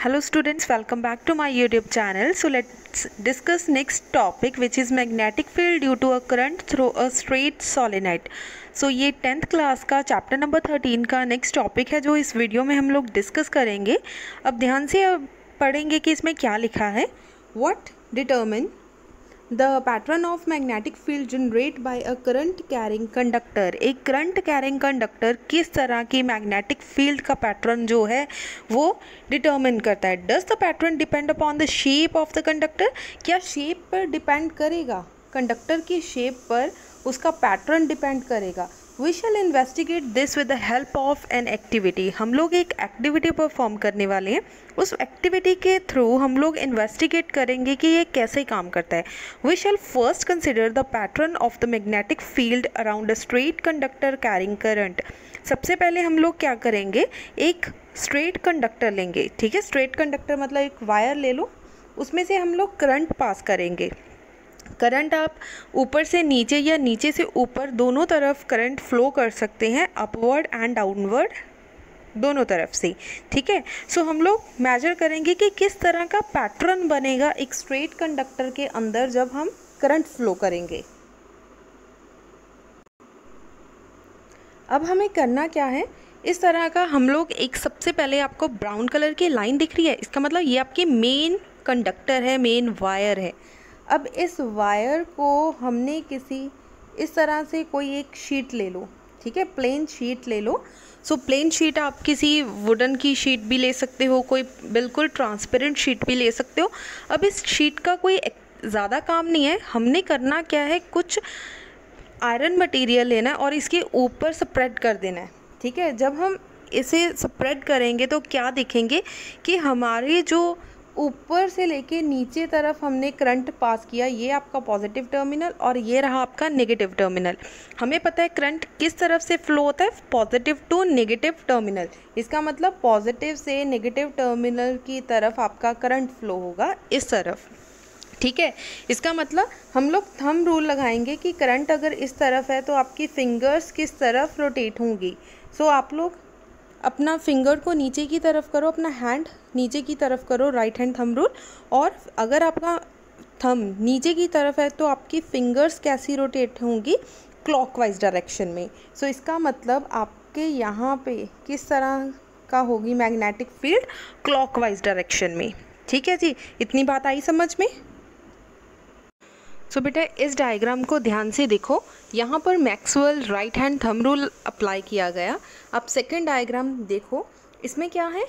Hello students, welcome back to my YouTube channel. So let's discuss next topic, which is magnetic field due to a current through a straight solenoid. So ये 10th class का chapter number 13 का next topic है जो इस video में हम लोग discuss करेंगे। अब ध्यान से पढ़ेंगे कि इसमें क्या लिखा है। What determine the pattern of magnetic field generated by a current carrying conductor। एक करंट कैरिंग कंडक्टर किस तरह की मैग्नेटिक फील्ड का पैटर्न जो है वो डिटर्मिन करता है। Does the pattern depend upon the shape of the conductor. क्या शेप पर डिपेंड करेगा, कंडक्टर की शेप पर उसका पैटर्न डिपेंड करेगा। We shall investigate this with the help of an activity. हम लोग एक एक्टिविटी परफॉर्म करने वाले हैं, उस एक्टिविटी के थ्रू हम लोग इन्वेस्टिगेट करेंगे कि ये कैसे काम करता है। We shall first consider the pattern of the magnetic field around a straight conductor carrying current. सबसे पहले हम लोग क्या करेंगे, एक स्ट्रेट कंडक्टर लेंगे। ठीक है, स्ट्रेट कंडक्टर मतलब एक वायर ले लो, उसमें से हम लोग करंट पास करेंगे। करंट आप ऊपर से नीचे या नीचे से ऊपर दोनों तरफ करंट फ्लो कर सकते हैं, अपवर्ड एंड डाउनवर्ड दोनों तरफ से। ठीक है, सो हम लोग मेजर करेंगे कि किस तरह का पैटर्न बनेगा एक स्ट्रेट कंडक्टर के अंदर जब हम करंट फ्लो करेंगे। अब हमें करना क्या है, इस तरह का हम लोग एक सबसे पहले आपको ब्राउन कलर की लाइन दिख रही है, इसका मतलब ये आपकी मेन कंडक्टर है, मेन वायर है। अब इस वायर को हमने किसी इस तरह से कोई एक शीट ले लो। ठीक है, प्लेन शीट ले लो। सो प्लेन शीट आप किसी वुडन की शीट भी ले सकते हो, कोई बिल्कुल ट्रांसपेरेंट शीट भी ले सकते हो। अब इस शीट का कोई ज़्यादा काम नहीं है, हमने करना क्या है, कुछ आयरन मटेरियल लेना है और इसके ऊपर स्प्रेड कर देना है। ठीक है, जब हम इसे स्प्रेड करेंगे तो क्या देखेंगे कि हमारे जो ऊपर से लेके नीचे तरफ हमने करंट पास किया, ये आपका पॉजिटिव टर्मिनल और ये रहा आपका नेगेटिव टर्मिनल। हमें पता है करंट किस तरफ से फ्लो होता है, पॉजिटिव टू नेगेटिव टर्मिनल। इसका मतलब पॉजिटिव से नेगेटिव टर्मिनल की तरफ आपका करंट फ्लो होगा, इस तरफ। ठीक है, इसका मतलब हम लोग थंब रूल लगाएंगे कि करंट अगर इस तरफ है तो आपकी फिंगर्स किस तरफ रोटेट होंगी। सो आप लोग अपना फिंगर को नीचे की तरफ करो, अपना हैंड नीचे की तरफ करो, राइट हैंड थंब रूल। और अगर आपका थंब नीचे की तरफ है तो आपकी फिंगर्स कैसी रोटेट होंगी, क्लॉकवाइज डायरेक्शन में। सो इसका मतलब आपके यहाँ पे किस तरह का होगी मैग्नेटिक फील्ड, क्लॉकवाइज डायरेक्शन में। ठीक है जी, इतनी बात आई समझ में। सो बेटा इस डायग्राम को ध्यान से देखो, यहाँ पर Maxwell right hand thumb rule apply किया गया। अब सेकंड डायग्राम देखो, इसमें क्या है,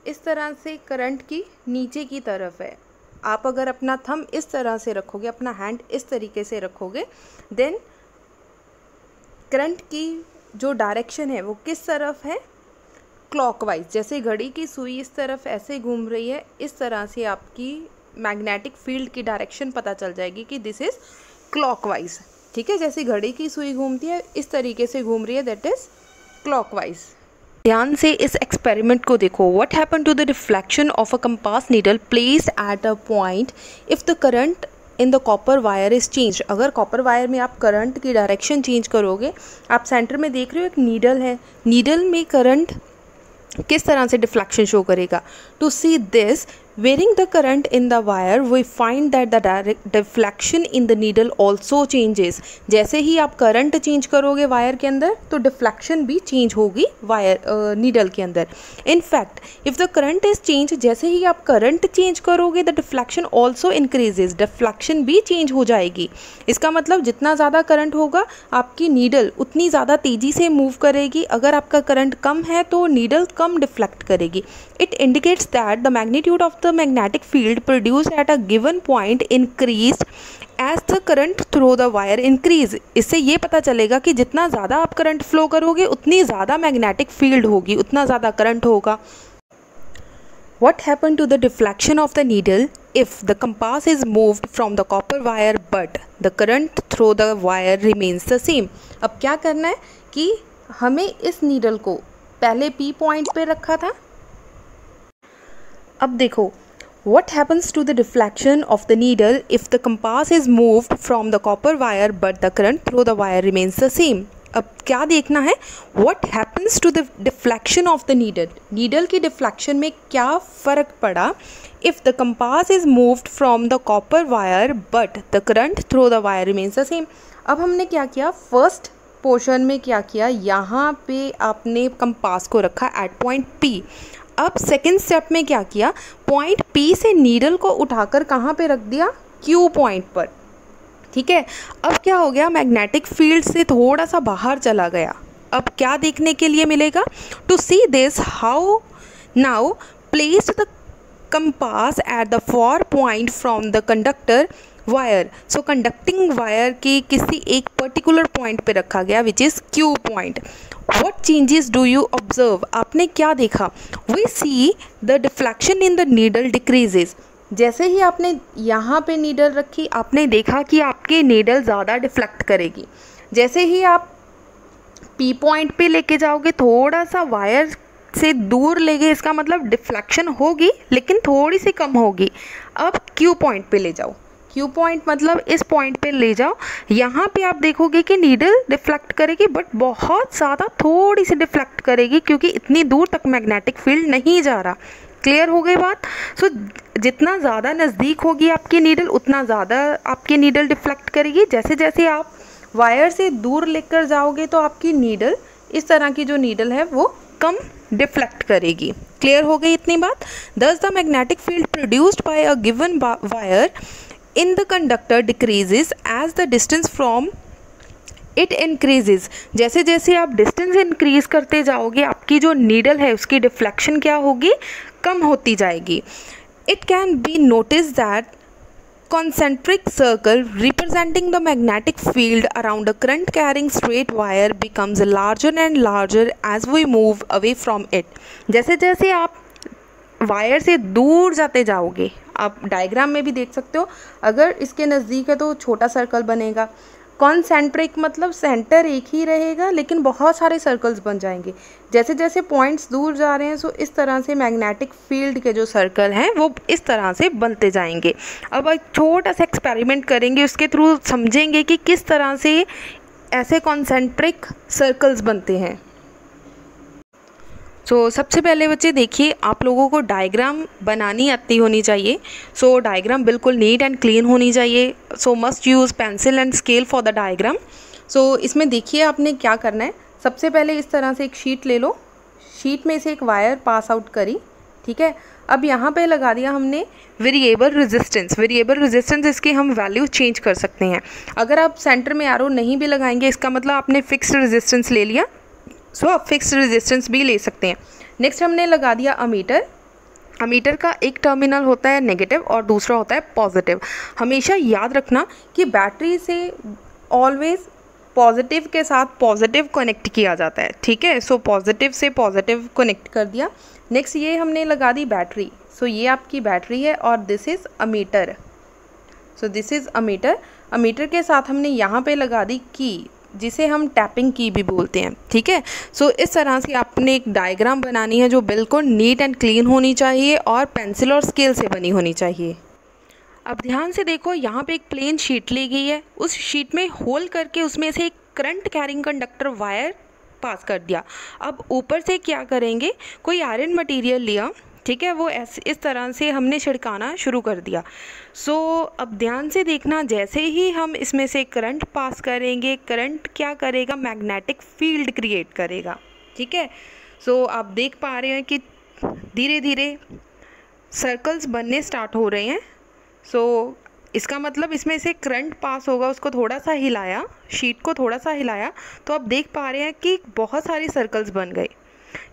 इस तरह से करंट की नीचे की तरफ है। आप अगर अपना थंब इस तरह से रखोगे, अपना हैंड इस तरीके से रखोगे, देन करंट की जो डायरेक्शन है वो किस तरफ है, क्लॉकवाइज। जैसे घड़ी की सुई इस तरफ ऐसे घूम रही है, इस तरह से आपकी मैग्नेटिक फील्ड की डायरेक्शन पता चल जाएगी कि दिस इज़ क्लॉकवाइज। ठीक है, जैसे घड़ी की सुई घूमती है इस तरीके से घूम रही है, दैट इज़ क्लॉकवाइज। ध्यान से इस एक्सपेरिमेंट को देखो। What happen to the reflection of a compass needle placed at a point if the current in the copper wire is change. अगर कॉपर वायर में आप करंट की डायरेक्शन चेंज करोगे, आप सेंटर में देख रहे हो एक नीडल है, नीडल में करंट किस तरह से डिफ्लेक्शन शो करेगा। To see this, varying the current in the wire we find that the deflection in the needle also changes. जैसे ही आप करंट चेंज करोगे वायर के अंदर तो डिफ्लेक्शन भी चेंज होगी वायर नीडल के अंदर। In fact if the current is change, जैसे ही आप करंट चेंज करोगे the deflection also increases, deflection भी चेंज हो जाएगी। इसका मतलब जितना ज़्यादा करंट होगा आपकी नीडल उतनी ज़्यादा तेज़ी से मूव करेगी। अगर आपका करंट कम है तो नीडल कम डिफ्लेक्ट करेगी। It indicates that the magnitude of the magnetic field produced at a given point increased as the current through the wire increase। इससे ये पता चलेगा कि जितना ज़्यादा आप करंट फ्लो करोगे उतनी ज़्यादा मैग्नेटिक फील्ड होगी, उतना ज़्यादा करंट होगा। What happened to the deflection of the needle if the compass is moved from the copper wire but the current through the wire remains the same। अब क्या करना है कि हमें इस नीडल को पहले P पॉइंट पे रखा था। अब देखो, what happens to the deflection of the needle if the compass is moved from the copper wire but the current through the wire remains the same। अब क्या देखना है, what happens to the deflection of the needle, needle की deflection में क्या फ़र्क पड़ा if the compass is moved from the copper wire but the current through the wire remains the same. अब हमने क्या किया, फर्स्ट पोर्शन में क्या किया, यहाँ पे आपने कंपास को रखा एट पॉइंट P। अब सेकेंड स्टेप में क्या किया, पॉइंट P से नीडल को उठाकर कहाँ पे रख दिया, Q पॉइंट पर। ठीक है, अब क्या हो गया, मैग्नेटिक फील्ड से थोड़ा सा बाहर चला गया। अब क्या देखने के लिए मिलेगा, to see this how now placed the compass at the 4 point from the conductor wire. So conducting wire के किसी एक पर्टिकुलर पॉइंट पे रखा गया which is Q point. What changes do you observe? आपने क्या देखा, we see the deflection in the needle decreases। जैसे ही आपने यहाँ पे नीडल रखी, आपने देखा कि आपकी नीडल ज़्यादा डिफ्लेक्ट करेगी। जैसे ही आप P पॉइंट पे लेके जाओगे, थोड़ा सा वायर से दूर ले गए, इसका मतलब डिफ्लेक्शन होगी लेकिन थोड़ी सी कम होगी। अब Q पॉइंट पे ले जाओ, Q पॉइंट मतलब इस पॉइंट पे ले जाओ, यहाँ पे आप देखोगे कि नीडल डिफ्लेक्ट करेगी बट बहुत ज़्यादा थोड़ी सी डिफ्लेक्ट करेगी क्योंकि इतनी दूर तक मैग्नेटिक फील्ड नहीं जा रहा। क्लियर हो गई बात। सो जितना ज़्यादा नज़दीक होगी आपकी नीडल उतना ज़्यादा आपकी नीडल डिफ्लेक्ट करेगी। जैसे जैसे आप वायर से दूर लेकर जाओगे तो आपकी नीडल, इस तरह की जो नीडल है वो कम डिफ्लेक्ट करेगी। क्लियर हो गई इतनी बात। दस the magnetic field produced by a given wire in the conductor decreases as the distance from it increases। जैसे जैसे आप डिस्टेंस इंक्रीज करते जाओगे, आपकी जो नीडल है उसकी डिफ्लेक्शन क्या होगी, कम होती जाएगी। It can be notice that concentric circle representing the magnetic field around a current carrying straight wire becomes larger and larger as we move away from it। जैसे जैसे आप वायर से दूर जाते जाओगे, आप डायग्राम में भी देख सकते हो, अगर इसके नज़दीक है तो छोटा सर्कल बनेगा। कॉन्सेंट्रिक मतलब सेंटर एक ही रहेगा लेकिन बहुत सारे सर्कल्स बन जाएंगे। जैसे जैसे पॉइंट्स दूर जा रहे हैं सो इस तरह से मैग्नेटिक फील्ड के जो सर्कल हैं वो इस तरह से बनते जाएंगे। अब एक छोटा सा एक्सपेरिमेंट करेंगे, उसके थ्रू समझेंगे कि किस तरह से ऐसे कॉन्सेंट्रिक सर्कल्स बनते हैं। सबसे पहले बच्चे देखिए, आप लोगों को डायग्राम बनानी आती होनी चाहिए। डायग्राम बिल्कुल नीट एंड क्लीन होनी चाहिए। Must use pencil and scale for the diagram. इसमें देखिए आपने क्या करना है, सबसे पहले इस तरह से एक शीट ले लो, शीट में से एक वायर पास आउट करी। ठीक है, अब यहाँ पे लगा दिया हमने वेरिएबल रेजिस्टेंस। वेरिएबल रेजिस्टेंस इसकी हम वैल्यू चेंज कर सकते हैं। अगर आप सेंटर में एरो नहीं भी लगाएंगे इसका मतलब आपने फिक्स्ड रेजिस्टेंस ले लिया। आप फिक्स्ड रेजिस्टेंस भी ले सकते हैं। नेक्स्ट हमने लगा दिया अमीटर। अमीटर का एक टर्मिनल होता है नेगेटिव और दूसरा होता है पॉजिटिव। हमेशा याद रखना कि बैटरी से ऑलवेज पॉजिटिव के साथ पॉजिटिव कनेक्ट किया जाता है। ठीक है, पॉजिटिव से पॉजिटिव कनेक्ट कर दिया। नेक्स्ट ये हमने लगा दी बैटरी। ये आपकी बैटरी है और this is ammeter. This is ammeter. Ammeter के साथ हमने यहाँ पे लगा दी की, जिसे हम टैपिंग की भी बोलते हैं। ठीक है, इस तरह से आपने एक डायग्राम बनानी है जो बिल्कुल नीट एंड क्लीन होनी चाहिए और पेंसिल और स्केल से बनी होनी चाहिए। अब ध्यान से देखो, यहाँ पे एक प्लेन शीट ली गई है, उस शीट में होल करके उसमें से एक करंट कैरिंग कंडक्टर वायर पास कर दिया। अब ऊपर से क्या करेंगे, कोई आयरन मटेरियल लिया, ठीक है, वो इस तरह से हमने छिड़काना शुरू कर दिया। अब ध्यान से देखना, जैसे ही हम इसमें से करंट पास करेंगे, करंट क्या करेगा, मैग्नेटिक फील्ड क्रिएट करेगा। ठीक है, आप देख पा रहे हैं कि धीरे धीरे सर्कल्स बनने स्टार्ट हो रहे हैं। इसका मतलब इसमें से करंट पास होगा, उसको थोड़ा सा हिलाया, शीट को थोड़ा सा हिलाया, तो आप देख पा रहे हैं कि बहुत सारी सर्कल्स बन गए।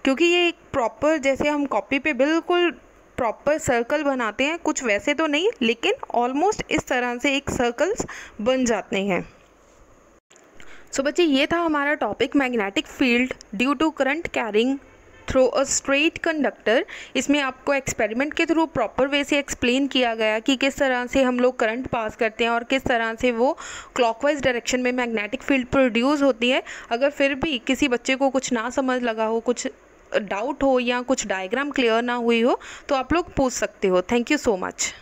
क्योंकि ये एक प्रॉपर, जैसे हम कॉपी पे बिल्कुल प्रॉपर सर्कल बनाते हैं, कुछ वैसे तो नहीं लेकिन ऑलमोस्ट इस तरह से एक सर्कल्स बन जाते हैं। बच्चे ये था हमारा topic magnetic field due to current carrying through a straight conductor. इसमें आपको एक्सपेरिमेंट के थ्रू प्रॉपर वे से एक्सप्लेन किया गया कि किस तरह से हम लोग करंट पास करते हैं और किस तरह से वो क्लॉकवाइज डायरेक्शन में मैग्नेटिक फील्ड प्रोड्यूस होती है। अगर फिर भी किसी बच्चे को कुछ ना समझ लगा हो, कुछ डाउट हो या कुछ डायग्राम क्लियर ना हुई हो तो आप लोग पूछ सकते हो। Thank you so much.